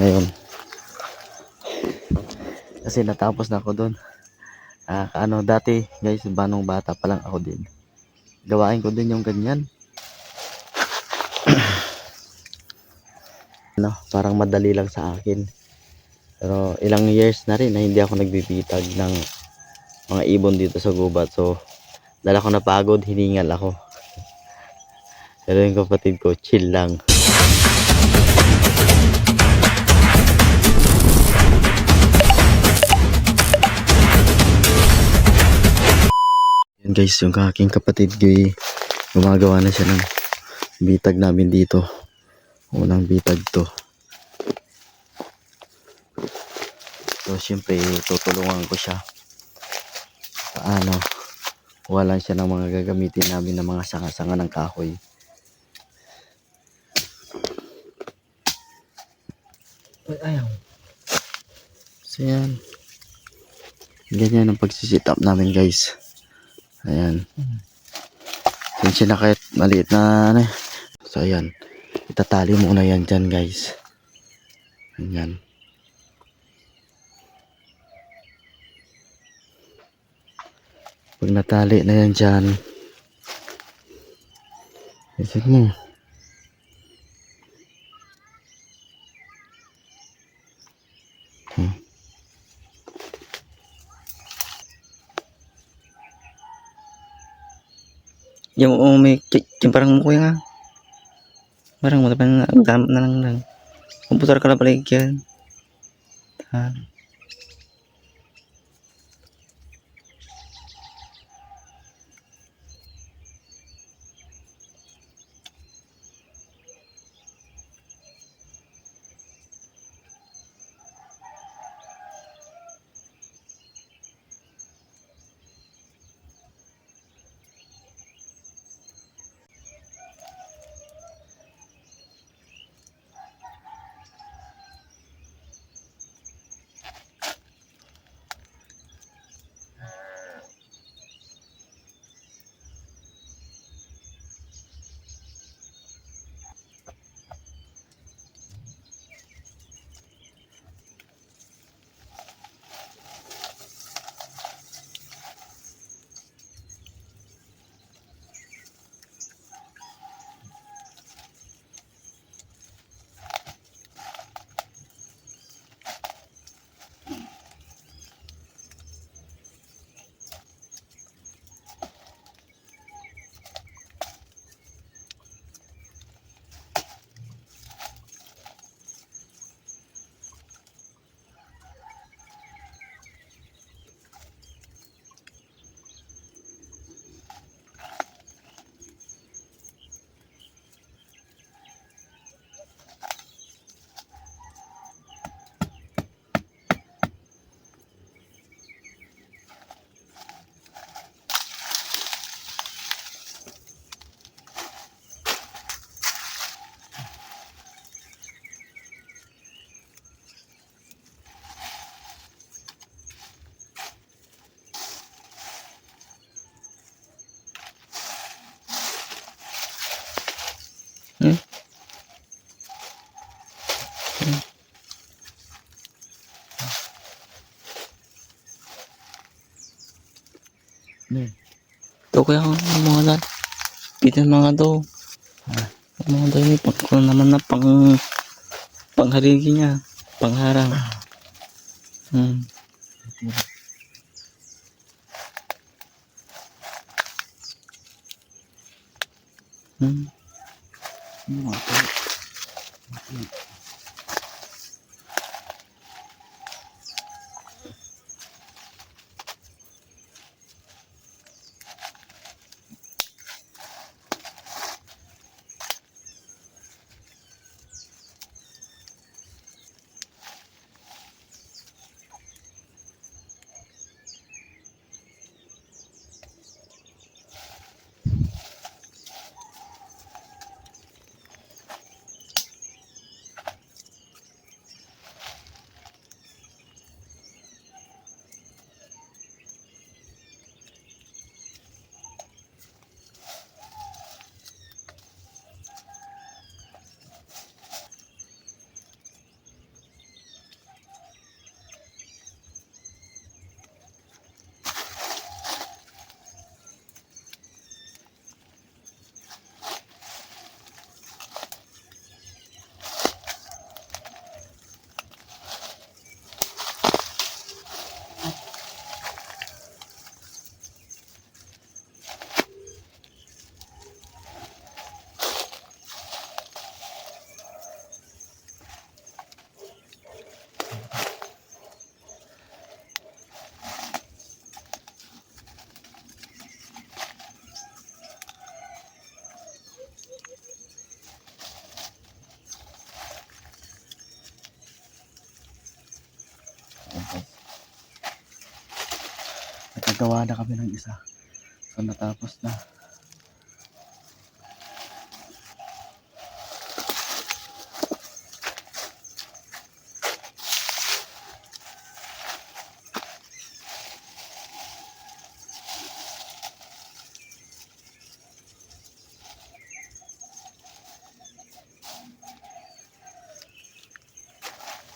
Ngayon, kasi natapos na ako doon. Dati guys, banong bata pa lang ako din. Gawain ko din yung ganyan. Parang madali lang sa akin. Pero ilang years na rin na hindi ako nagbibitag ng mga ibon dito sa gubat. So, dala ko napagod, hiningal ako. Pero yung kapatid ko, chill lang. Yan guys, yung aking kapatid ko, gumagawa na siya ng bitag namin dito. Unang bitag to. So, syempre, tutulungan ko siya. Paano? Wala siya ng mga gagamitin namin ng mga sanga-sanga ng kahoy. Ay, ayaw. So, yan. Ganyan ang pagsisit up namin guys. Ayan. Sinsya na kahit maliit na ano. So, ayan. Itatali muna yan dyan guys. Ayan. Pag natali na yan dyan, isit mo. Yung may parang mukha nga. Parang matapan na gamit na lang. Komputer ka na pala yan. Ito kaya mga dad. Kita mga daw. Mga daw ini pang naman na pangharigi niya. Pangharang. Nagawa na kami ng isa. So natapos na.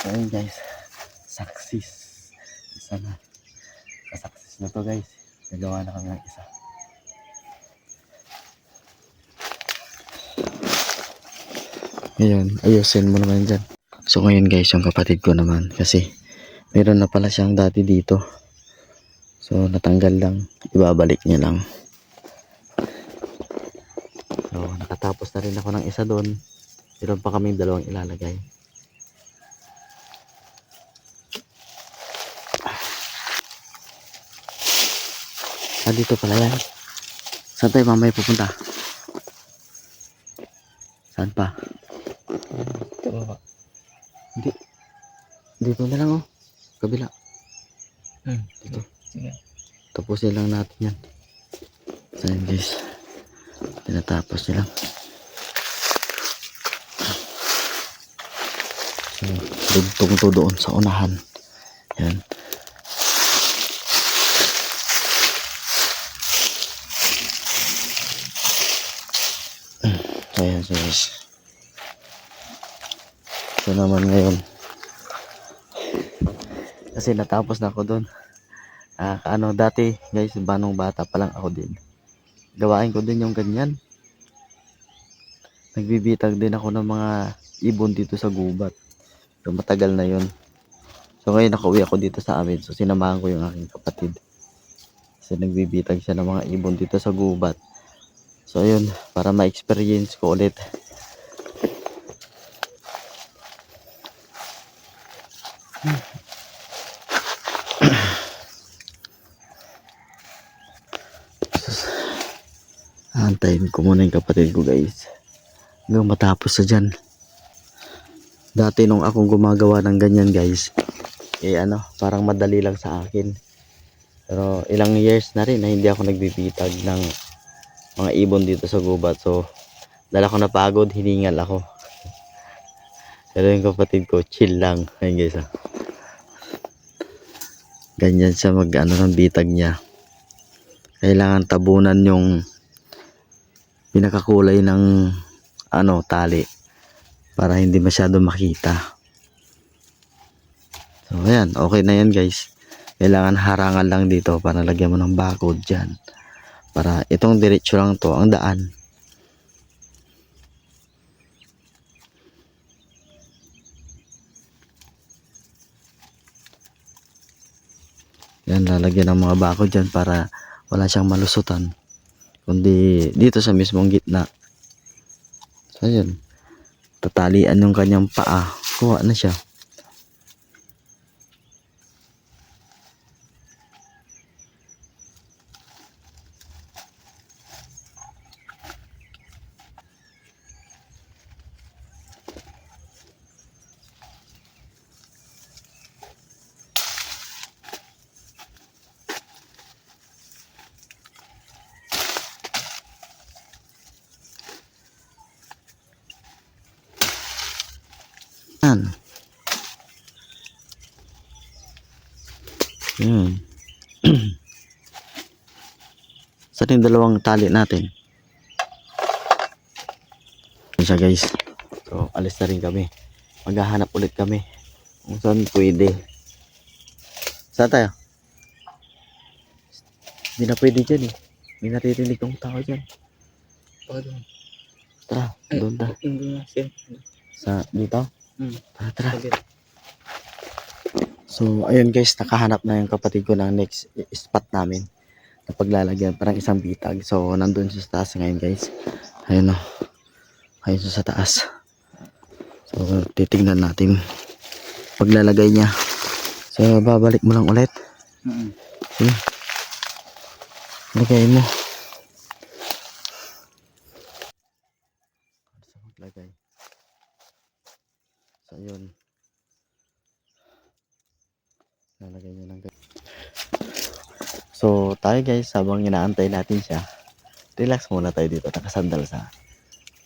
So ayun guys, success. Isa na. Kasaksis na to guys. Nagawa na kami ng isa. Ngayon, ayusin mo naman dyan. So ngayon guys, yung kapatid ko naman. Kasi meron na pala siyang dati dito. So natanggal lang. Ibabalik niya lang. So nakatapos na rin ako ng isa doon. Meron pa kaming dalawang ilalagay. Ah, dito pala yan. Saan tayo mamaya pupunta? Saan pa? Ito baba. Hindi. Dito na lang oh. Kabila. Dito. Sige. Tapusin lang natin yan. So yun guys. Tinatapos nila. So, dugtong to doon sa unahan. Yan. Ayan so guys. So naman ngayon. Kasi natapos na ako doon. Ano dati guys, banong bata pa lang ako din. Gawain ko din yung ganyan. Nagbibitag din ako ng mga ibon dito sa gubat. So matagal na yun. So ngayon nakauwi ako dito sa amin. So sinamahan ko yung aking kapatid. Kasi nagbibitag siya ng mga ibon dito sa gubat. So ayun, para ma-experience ko ulit. Antayin ko muna yung kapatid ko guys. Hanggang matapos na dyan. Dati nung akong gumagawa ng ganyan guys, parang madali lang sa akin. Pero ilang years na rin na hindi ako nagbibitag ng mga ibon dito sa gubat. So dala ko napagod, hiningal ako. Pero yung kapatid ko, chill lang. Ayun guys ganyan siya ng bitag niya. Kailangan tabunan yung pinakakulay ng tali para hindi masyado makita. So ayan, okay na yan guys. Kailangan harangan lang dito para lagyan mo ng bakod dyan. Para itong diretso lang to ang daan. Yan, lalagyan ng mga bakod dyan para wala siyang malusutan. Kundi dito sa mismong gitna. So yun, tatalian yung kanyang paa. Kuha na siya. Yan. Yun. Saan yung dalawang tali natin? Yan siya guys. So alis na rin kami. Maghahanap ulit kami kung saan pwede. Saan tayo? Hindi na pwede dyan eh. May naririnig kong tao dyan. Tara, doon ta. Sa dito? Tara. So ayun guys, nakahanap na yung kapatid ko ng next spot namin na paglalagyan, parang isang bitag. So nandun siya sa taas ngayon guys. Ayun o. Ayun siya sa taas. So titignan natin paglalagay niya. So babalik mo lang ulit. Sige. Lagay mo. Sa maglagay. So ayun. Lalagay niya ng ganyan. So tayo guys, habang inaantay natin siya, relax muna tayo dito, nakasandal sa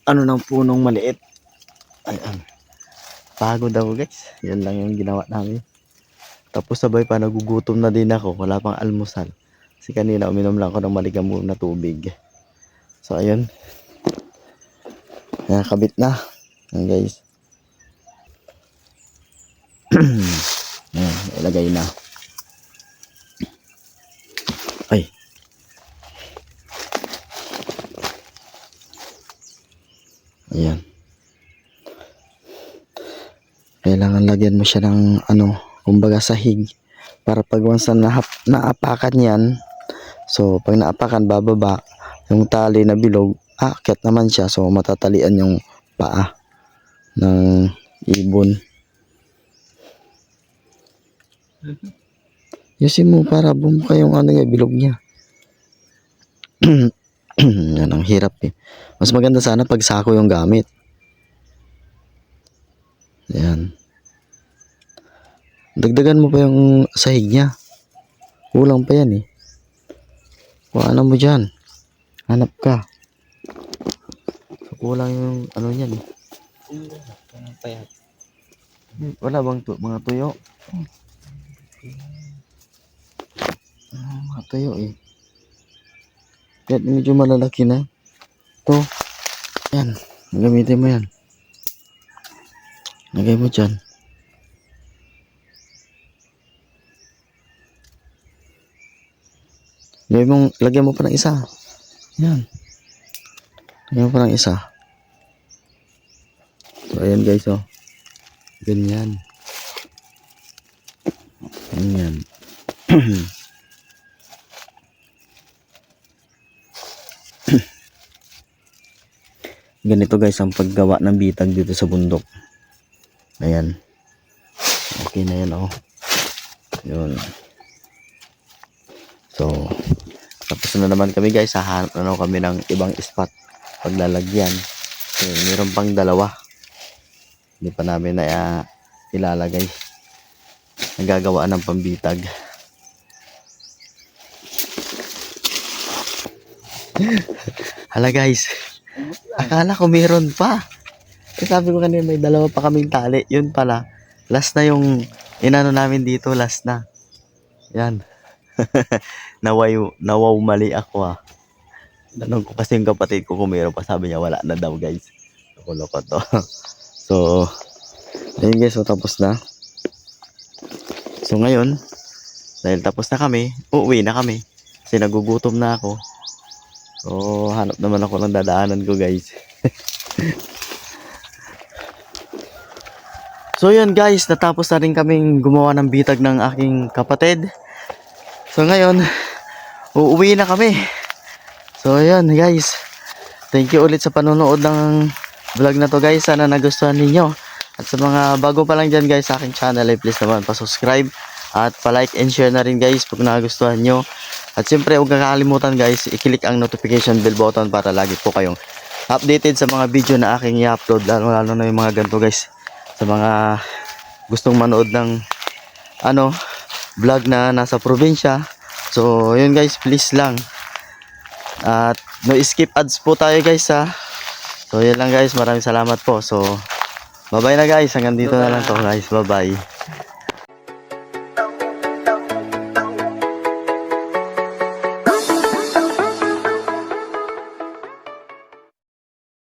ano ng punong maliit. Ayan. Pagod ako guys, yan lang yung ginawa namin. Tapos sabay pa nagugutom na din ako, wala pang almusal. Kasi kanina uminom lang ako ng maligamgam na tubig. So ayun, nakakabit na. Ayan guys. Ayan, ilagay na. Ay. Ayan. Kailangan lagyan mo siya ng ano, kumbaga sahig. Para pag once na naapakan yan, so pag naapakan bababa, yung tali na bilog, aakyat naman siya. So matatalian yung paa ng ibon. Yusin mo para bumuka yung ano niya, bilog niya. Yan ang hirap eh. Mas maganda sana pag sako yung gamit. Yan. Dagdagan mo pa yung sahig niya. Kulang pa yan eh. Kuhaan mo dyan. Hanap ka. So, kulang yung ano niyan eh. Wala bang mga tuyo? Mga tuyo eh. Kahit medyo malalaki na. Ito. Yan. Gamitin mo yan. Lagay mo dyan. Lagyan mo pa ng isa. Yan. Lagyan mo pa ng isa. So, ayan guys, oh. Ganyan. Ganyan. Ganito guys ang paggawa ng bitag dito sa bundok. Ayan. Okay na yan, oh. Yun. So, tapos na naman kami guys. Hahanap na kami ng ibang spot paglalagyan. So, meron pang dalawa. Hindi pa namin na ilalagay. Nagagawa ng pambitag. Hala guys. Akala ko meron pa. Sabi ko kanina may dalawa pa kaming tali. Yun pala. Last na yung inano namin dito. Last na. Yan. Nawaw mali ako ah. Tanong ko kasi yung kapatid ko kung meron pa. Sabi niya wala na daw guys. Nakulo ko to. So, ayun guys. So, tapos na. So, ngayon, dahil tapos na kami, uuwi na kami. Kasi nagugutom na ako. So, hanap naman ako ng dadaanan ko guys. So yun guys, natapos na rin kaming gumawa ng bitag ng aking kapatid. So ngayon, uuwi na kami. So yun guys, thank you ulit sa panonood ng vlog na to guys. Sana nagustuhan ninyo. At sa mga bago pa lang dyan guys sa aking channel, ay please naman pa-subscribe at pa-like and share na rin guys pag nagustuhan nyo. At siyempre huwag kakalimutan guys, i-click ang notification bell button para lagi po kayong updated sa mga video na aking i-upload. Lalo na yung mga ganito guys. Sa mga gustong manood ng vlog na nasa probinsya. So yun guys, please lang. At no skip ads po tayo guys ha. So yun lang guys, maraming salamat po. So bye bye na guys, hanggang dito na lang to guys, bye bye.